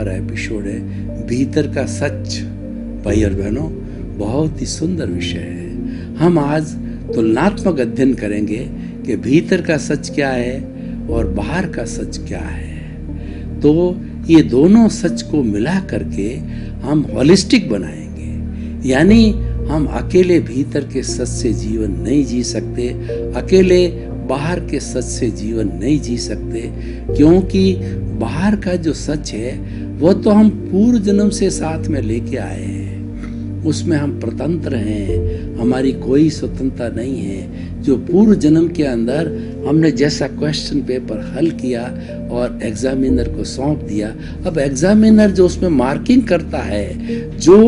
हमारा एपिसोड है भीतर का सच। भाई और बहनों, बहुत ही सुंदर विषय है। हम आज तुलनात्मक अध्ययन करेंगे कि भीतर का सच क्या है और बाहर का सच क्या है। तो ये दोनों सच को मिला करके हम होलिस्टिक बनाएंगे, यानी हम अकेले भीतर के सच से जीवन नहीं जी सकते, अकेले बाहर के सच से जीवन नहीं जी सकते, क्योंकि बाहर का जो सच है वो तो हम पूर्व जन्म से साथ में लेके आए हैं, उसमें हम स्वतंत्र हैं, हमारी कोई स्वतंत्रता नहीं है। जो पूर्व जन्म के अंदर हमने जैसा क्वेश्चन पेपर हल किया और एग्जामिनर को सौंप दिया, अब एग्जामिनर जो उसमें मार्किंग करता है, जो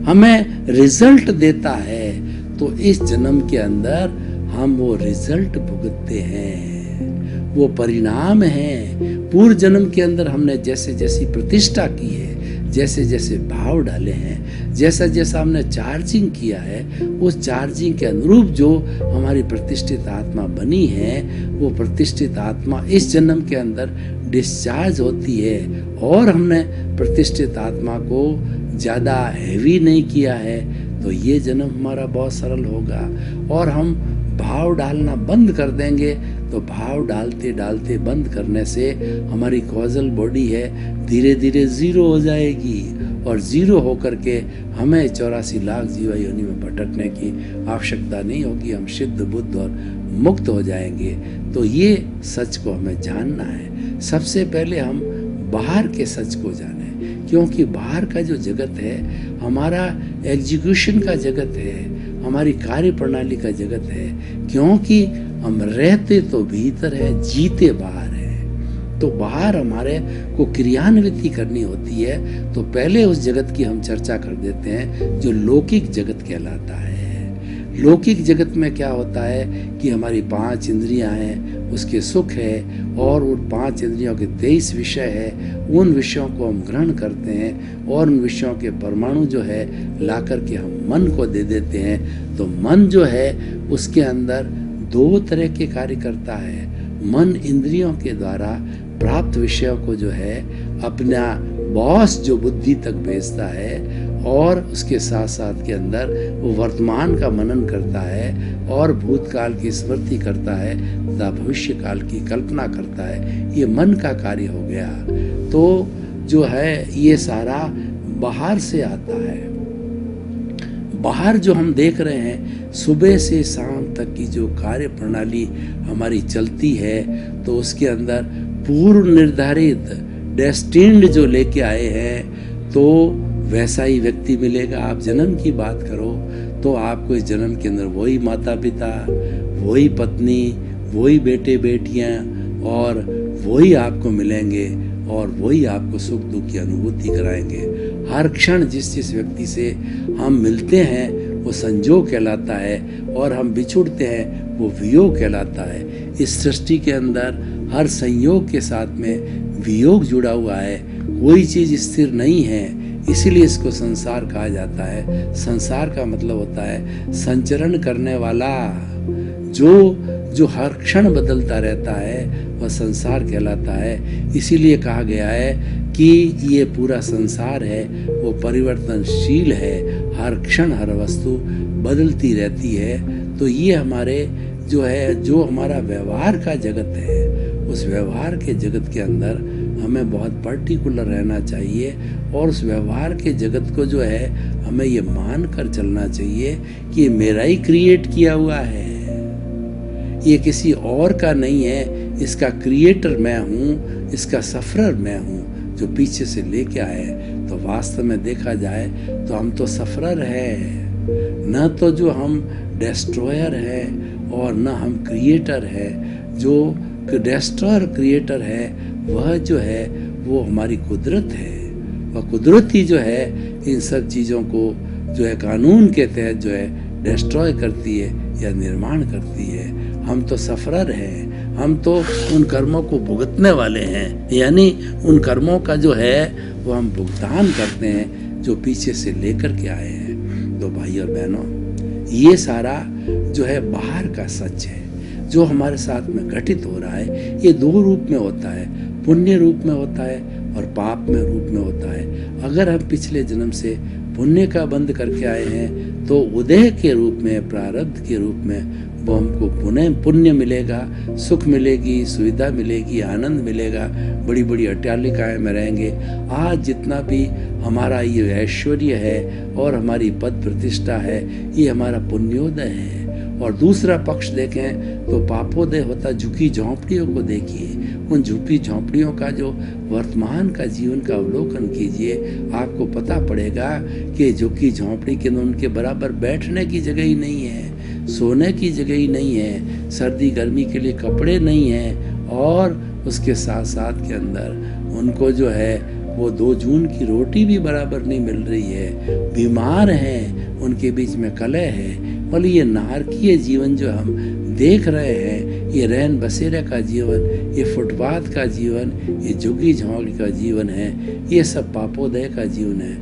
हमें रिजल्ट देता है, तो इस जन्म के अंदर हम वो रिजल्ट भुगतते हैं, वो परिणाम है। पूर्व जन्म के अंदर हमने जैसे जैसी प्रतिष्ठा की है, जैसे जैसे भाव डाले हैं, जैसा जैसा हमने चार्जिंग किया है, उस चार्जिंग के अनुरूप जो हमारी प्रतिष्ठित आत्मा बनी है, वो प्रतिष्ठित आत्मा इस जन्म के अंदर डिस्चार्ज होती है। और हमने प्रतिष्ठित आत्मा को ज़्यादा हैवी नहीं किया है, तो ये जन्म हमारा बहुत सरल होगा। और हम भाव डालना बंद कर देंगे, तो भाव डालते डालते बंद करने से हमारी कॉजल बॉडी है धीरे धीरे जीरो हो जाएगी, और जीरो होकर के हमें 84 लाख जीवा योनि में भटकने की आवश्यकता नहीं होगी, हम सिद्ध बुद्ध और मुक्त हो जाएंगे। तो ये सच को हमें जानना है। सबसे पहले हम बाहर के सच को जानें, क्योंकि बाहर का जो जगत है हमारा एग्जीक्यूशन का जगत है, हमारी कार्य प्रणाली का जगत है, क्योंकि हम रहते तो भीतर है, जीते बाहर है। तो बाहर हमारे को क्रियान्विति करनी होती है, तो पहले उस जगत की हम चर्चा कर देते हैं जो लौकिक जगत कहलाता है। लौकिक जगत में क्या होता है कि हमारी 5 इंद्रियां हैं, उसके सुख है, और उन 5 इंद्रियों के 23 विषय है, उन विषयों को हम ग्रहण करते हैं, और उन विषयों के परमाणु जो है ला करके हम मन को दे देते हैं। तो मन जो है उसके अंदर 2 तरह के कार्य करता है। मन इंद्रियों के द्वारा प्राप्त विषयों को जो है अपना बॉस जो बुद्धि तक भेजता है, और उसके साथ साथ के अंदर वो वर्तमान का मनन करता है, और भूतकाल की स्मृति करता है तथा भविष्य काल की कल्पना करता है। ये मन का कार्य हो गया। तो जो है ये सारा बाहर से आता है। बाहर जो हम देख रहे हैं, सुबह से शाम तक की जो कार्य प्रणाली हमारी चलती है, तो उसके अंदर पूर्व निर्धारित डेस्टिन्ड जो लेके आए हैं, तो वैसा ही व्यक्ति मिलेगा। आप जन्म की बात करो तो आपको इस जन्म के अंदर वही माता पिता, वही पत्नी, वही बेटे बेटियां, और वही आपको मिलेंगे, और वही आपको सुख दुख की अनुभूति कराएंगे। हर क्षण जिस जिस व्यक्ति से हम मिलते हैं वो संजोग कहलाता है, और हम बिछुड़ते हैं वो वियोग कहलाता है। इस सृष्टि के अंदर हर संयोग के साथ में वियोग जुड़ा हुआ है, कोई चीज़ स्थिर नहीं है, इसीलिए इसको संसार कहा जाता है। संसार का मतलब होता है संचरण करने वाला, जो हर क्षण बदलता रहता है वह संसार कहलाता है। इसीलिए कहा गया है कि ये पूरा संसार है वो परिवर्तनशील है, हर क्षण हर वस्तु बदलती रहती है। तो ये हमारे जो है, जो हमारा व्यवहार का जगत है, उस व्यवहार के जगत के अंदर हमें बहुत पर्टिकुलर रहना चाहिए, और उस व्यवहार के जगत को जो है हमें ये मान कर चलना चाहिए कि ये मेरा ही क्रिएट किया हुआ है, ये किसी और का नहीं है, इसका क्रिएटर मैं हूँ, इसका सफरर मैं हूँ जो पीछे से लेके आए। तो वास्तव में देखा जाए तो हम तो सफरर है, न तो जो हम डिस्ट्रॉयर है, और न हम क्रिएटर है। जो डिस्ट्रॉयर क्रिएटर है वह जो है वो हमारी कुदरत है, वह कुदरत ही जो है इन सब चीज़ों को जो है कानून के तहत जो है डिस्ट्रॉय करती है या निर्माण करती है। हम तो सफरर हैं, हम तो उन कर्मों को भुगतने वाले हैं, यानी उन कर्मों का जो है वो हम भुगतान करते हैं जो पीछे से लेकर के आए हैं। तो भाई और बहनों, ये सारा जो है बाहर का सच है जो हमारे साथ में घटित हो रहा है। ये 2 रूप में होता है, पुण्य रूप में होता है और पाप पाप में रूप में होता है। अगर हम पिछले जन्म से पुण्य का बंध करके आए हैं तो उदय के रूप में, प्रारब्ध के रूप में वो हमको पुण्य मिलेगा, सुख मिलेगी, सुविधा मिलेगी, आनंद मिलेगा, बड़ी बड़ी अट्टालिकाएं में रहेंगे। आज जितना भी हमारा ये ऐश्वर्य है और हमारी पद प्रतिष्ठा है, ये हमारा पुण्योदय है। और दूसरा पक्ष देखें तो पापोदय होता, झुकी झोंपड़ियों को देखिए। उन झुकी झोंपड़ियों का जो वर्तमान का जीवन का अवलोकन कीजिए, आपको पता पड़ेगा कि झुकी झोंपड़ी के अंदर उनके बराबर बैठने की जगह ही नहीं है, सोने की जगह ही नहीं है, सर्दी गर्मी के लिए कपड़े नहीं हैं, और उसके साथ साथ के अंदर उनको जो है वो 2 जून की रोटी भी बराबर नहीं मिल रही है, बीमार हैं, उनके बीच में कलह है। और ये नारकीय जीवन जो हम देख रहे हैं, ये रैन बसेरे का जीवन, ये फुटपाथ का जीवन, ये झुग्गी झोंपड़ी का जीवन है, ये सब पापोदय का जीवन है।